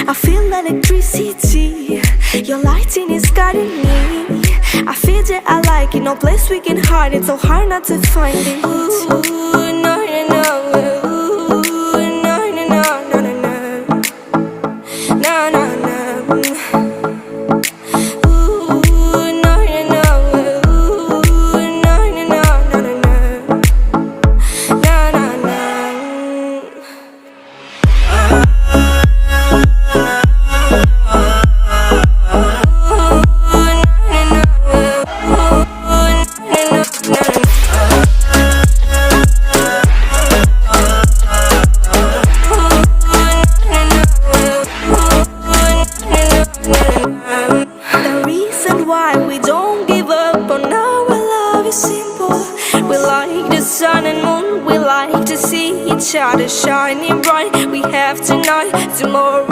I feel electricity. Your lighting is guiding me. I feel that I like it. No place we can hide it. So hard not to find it. Ooh, no, no, no. Ooh, no, no, no, no, no, no. No, no, no. Ooh, no, no, no. Ooh, no, no, no, no, no, no. No, no, no. The reason why we don't give up on our love is simple. We like the sun and moon. We like to see each other shining bright. We have tonight, tomorrow